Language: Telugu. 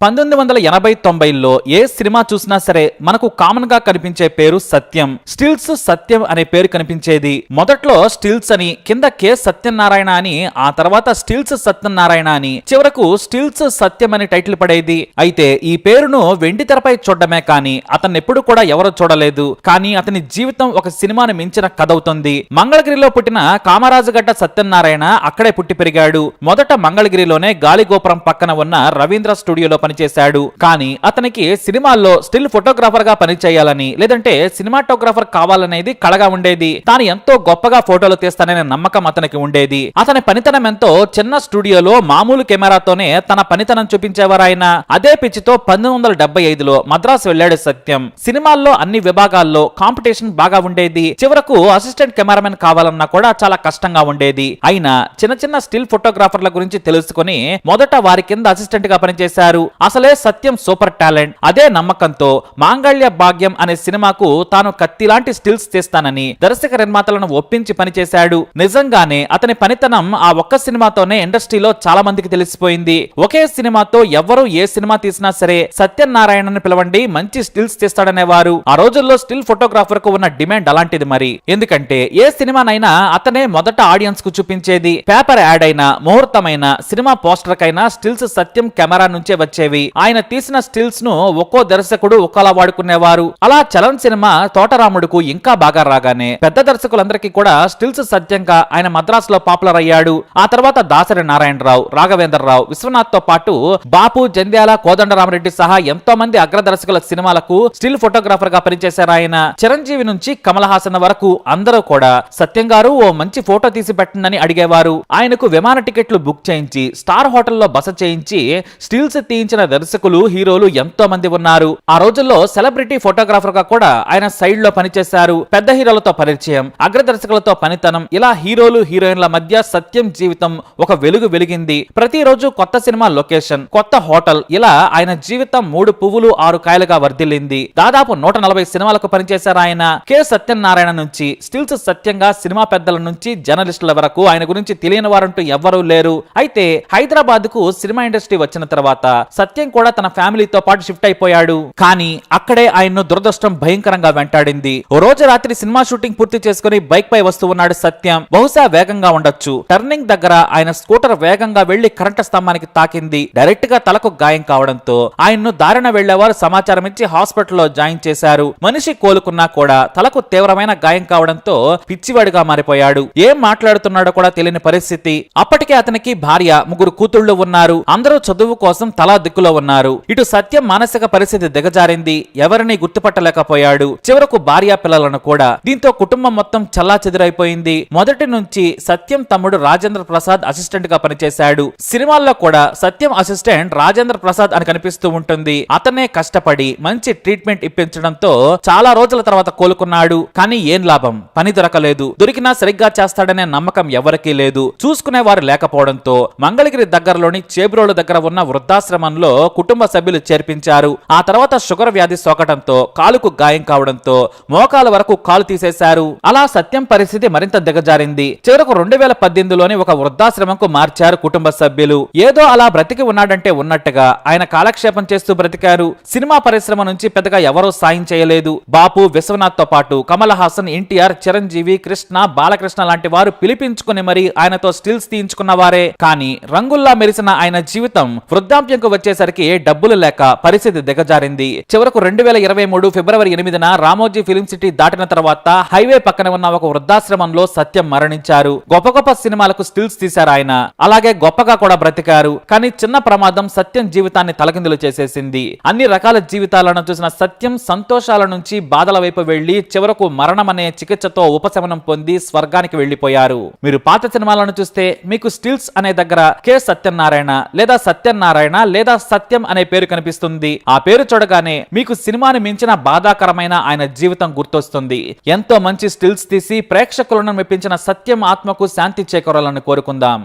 1980-90లో ఏ సినిమా చూసినా సరే మనకు కామన్ గా కనిపించే పేరు సత్యం. స్టిల్స్ సత్యం అనే పేరు కనిపించేది. మొదట్లో స్టిల్స్ అని, కింద కె సత్యనారాయణ అని, ఆ తర్వాత స్టిల్స్ సత్యనారాయణ అని, చివరకు స్టిల్స్ సత్యం అని టైటిల్ పడేది. అయితే ఈ పేరును వెండి తెరపై చూడడమే కానీ అతన్ని ఎప్పుడు కూడా ఎవరు చూడలేదు. కానీ అతని జీవితం ఒక సినిమాను మించిన కథ అవుతుంది. మంగళగిరిలో పుట్టిన కామరాజుగడ్డ సత్యనారాయణ అక్కడే పుట్టి పెరిగాడు. మొదట మంగళగిరిలోనే గాలిగోపురం పక్కన ఉన్న రవీంద్ర స్టూడియోలో పనిచేశాడు. కానీ అతనికి సినిమాల్లో స్టిల్ ఫోటోగ్రాఫర్ గా పనిచేయాలని, లేదంటే సినిమాటోగ్రాఫర్ కావాలనేది కళగా ఉండేది. తాను ఎంతో గొప్పగా ఫోటోలు తీస్తాననే నమ్మకం అతనికి ఉండేది. అతని పనితనం ఎంతో. చిన్న స్టూడియోలో మామూలు కెమెరాతోనే తన పనితనం చూపించేవారు ఆయన. అదే పిచ్చితో 1975లో మద్రాసు వెళ్లాడు సత్యం. సినిమాల్లో అన్ని విభాగాల్లో కాంపిటీషన్ బాగా ఉండేది. చివరకు అసిస్టెంట్ కెమెరామెన్ కావాలన్నా కూడా చాలా కష్టంగా ఉండేది. అయినా చిన్న చిన్న స్టిల్ ఫోటోగ్రాఫర్ల గురించి తెలుసుకుని మొదట వారి కింద అసిస్టెంట్ గా పనిచేశారు. అసలే సత్యం సూపర్ టాలెంట్. అదే నమ్మకంతో మాంగళ్య భాగ్యం అనే సినిమాకు తాను కత్తిలాంటి స్టిల్స్ తీస్తానని దర్శక నిర్మాతలను ఒప్పించి పనిచేశాడు. నిజంగానే అతని పనితనం ఆ ఒక్క సినిమాతోనే ఇండస్ట్రీలో చాలా మందికి తెలిసిపోయింది. ఒకే సినిమాతో ఎవ్వరూ ఏ సినిమా తీసినా సరే సత్యనారాయణని పిలవండి, మంచి స్టిల్స్ తీస్తాడనేవారు. ఆ రోజుల్లో స్టిల్ ఫోటోగ్రాఫర్ కు ఉన్న డిమాండ్ అలాంటిది మరి. ఎందుకంటే ఏ సినిమానైనా అతనే మొదట ఆడియన్స్ కు చూపించేది. పేపర్ యాడ్ అయినా, ముహూర్తమైన, సినిమా పోస్టర్ కైనా స్టిల్స్ సత్యం కెమెరా నుంచే వచ్చేవి. ఆయన తీసిన స్టిల్స్ ను ఒక్కో దర్శకుడు ఒక్కలా వాడుకునేవారు. అలా చలన్ సినిమా తోటరాముడుకు ఇంకా బాగా రాగానే పెద్ద దర్శకులందరికీ కూడా స్టిల్స్ సత్యంగా ఆయన మద్రాసులో పాపులర్ అయ్యాడు. ఆ తర్వాత దాసరి నారాయణరావు, రాఘవేంద్రరావు, విశ్వనాథ్ తో పాటు బాపు, జంధ్యాల, కోదండరామరెడ్డి సహా ఎంతో మంది అగ్రదర్శకుల సినిమాలకు స్టిల్ ఫోటోగ్రాఫర్ గా పనిచేశారు ఆయన. చిరంజీవి నుంచి కమల్ హాసన్ వరకు అందరూ కూడా సత్యం గారు ఓ మంచి ఫోటో తీసి పెట్టండి అడిగేవారు. ఆయనకు విమాన టికెట్లు బుక్ చేయించి, స్టార్ హోటల్లో బస చేయించి స్టిల్స్ తీయించిన దర్శకులు, హీరోలు ఎంతో మంది ఉన్నారు. ఆ రోజుల్లో సెలబ్రిటీ ఫోటోగ్రాఫర్ గా కూడా ఆయన సైడ్ లో పనిచేశారు. పెద్ద హీరోలతో పరిచయం, అగ్రదర్శకులతో పనితనం, ఇలా హీరోలు, హీరోయిన్ల మధ్య సత్యం జీవితం ఒక వెలుగు వెలిగింది. ప్రతిరోజు కొత్త సినిమా లొకేషన్, కొత్త హోటల్, ఇలా ఆయన జీవితం 3 పువ్వులు 6 కాయలుగా వర్ధిల్లింది. దాదాపు 140 సినిమాలకు పనిచేశారు ఆయన. కె సత్యనారాయణ నుంచి స్టిల్స్ సత్యంగా సినిమా పెద్దల నుంచి జర్నలిస్టుల వరకు ఆయన గురించి తెలియని వారంటూ ఎవ్వరూ లేరు. అయితే హైదరాబాద్ కు సినిమా ఇండస్ట్రీ వచ్చిన తర్వాత సత్యం కూడా తన ఫ్యామిలీతో పాటు షిఫ్ట్ అయిపోయాడు. కానీ అక్కడే ఆయన్ను దురదృష్టం భయంకరంగా వెంటాడింది. ఓ రోజు రాత్రి సినిమా షూటింగ్ పూర్తి చేసుకుని బైక్ పై వస్తూ ఉన్నాడు సత్యం. బహుశా వేగంగా ఉండొచ్చు. టర్నింగ్ దగ్గర ఆయన స్కూటర్ వేగంగా వెళ్లి కరెంటు స్తంభానికి తాకింది. డైరెక్ట్ గా తలకు గాయం కావడంతో ఆయన్ను దారిన వెళ్లేవారు సమాచారం ఇచ్చి హాస్పిటల్లో జాయిన్ చేశారు. మనిషి కోలుకున్నా కూడా తలకు తీవ్రమైన గాయం కావడంతో పిచ్చివాడిగా మారిపోయాడు. ఏం మాట్లాడుతున్నాడో కూడా తెలియని పరిస్థితి. అప్పటికే అతనికి భార్య, 3 కూతుళ్లు ఉన్నారు. అందరూ చదువు కోసం తలా దిక్కులో ఉన్నారు. ఇటు సత్యం మానసిక పరిస్థితి దిగజారింది. ఎవరిని గుర్తుపట్టలేకపోయాడు. చివరకు భార్య, పిల్లలను కూడా. దీంతో కుటుంబం మొత్తం చల్లాచెదురైపోయింది. మొదటి నుంచి సత్యం తమ్ముడు రాజేంద్ర ప్రసాద్ అసిస్టెంట్ గా పనిచేశాడు. సినిమాల్లో కూడా సత్యం అసిస్టెంట్ రాజేంద్ర ప్రసాద్ అని కనిపిస్తూ ఉంటుంది. అతనే కష్టపడి మంచి ట్రీట్మెంట్ ఇప్పించడంతో చాలా రోజుల తర్వాత కోలుకున్నాడు. కానీ ఏం లాభం, పని దొరకలేదు. దొరికినా సరిగ్గా చేస్తాడనే నమ్మకం ఎవరికీ లేదు. చూసుకునేవారు లేకపోవడంతో మంగళగిరి దగ్గరలోని చేబ్రోలు దగ్గర ఉన్న వృద్ధాశ్రమంలో కుటుంబ సభ్యులు చేర్పించారు. ఆ తర్వాత షుగర్ వ్యాధి సోకటంతో కాలుకు గాయం కావడంతో మోకాల వరకు కాలు తీసేశారు. అలా సత్యం పరిస్థితి మరింత దిగజారింది. చివరకు 2018లోని ఒక వృద్ధాశ్రమంకు మార్చారు కుటుంబ సభ్యులు. ఏదో అలా బ్రతికి ఉన్నాడంటే ఉన్నట్టుగా ఆయన కాలక్షేపం చేస్తూ బ్రతికారు. సినిమా పరిశ్రమ నుంచి పెద్దగా ఎవరూ సాయం చేయలేదు. బాపు, విశ్వనాథ్ తో పాటు కమల్ హాసన్, ఎన్టీఆర్, చిరంజీవి, కృష్ణ, బాలకృష్ణ లాంటి వారు పిలిపించుకుని మరి ఆయనతో స్టిల్స్ తీయించుకున్న వారే. కానీ రంగుల్లా మెరిసిన ఆయన జీవితం వృద్ధాప్యంకు వచ్చేసరికి డబ్బులు లేక పరిస్థితి దిగజారింది. చివరకు 2023 ఫిబ్రవరి 8న రామోజీ ఫిలిం సిటీ దాటిన తర్వాత హైవే పక్కన ఉన్న ఒక వృద్ధాశ్రమంలో సత్యం మరణించారు. గొప్ప గొప్ప సినిమాలకు స్టిల్స్ తీశారు ఆయన. అలాగే గొప్పగా కూడా బ్రతికారు. కానీ చిన్న ప్రమాదం సత్యం జీవితాన్ని తలకిందులు చేసేసింది. అన్ని రకాల జీవితాలను చూసిన సత్యం సంతోషాల నుంచి బాధల వైపు వెళ్లి చివరకు మరణం అనే చికిత్సతో ఉపశమనం పొంది స్వర్గానికి వెళ్లిపోయారు. మీరు పాత సినిమాలను చూస్తే మీకు స్టిల్స్ అనే దగ్గర కె సత్యనారాయణ లేదా సత్యనారాయణ లేదా సత్యం అనే పేరు కనిపిస్తుంది. ఆ పేరు చూడగానే మీకు సినిమాని మించిన బాధాకరమైన ఆయన జీవితం గుర్తొస్తుంది. ఎంతో మంచి స్టిల్స్ తీసి ప్రేక్షకులను మెప్పించిన సత్యం ఆత్మకు శాంతి చేకూరాలని కోరుకుందాం.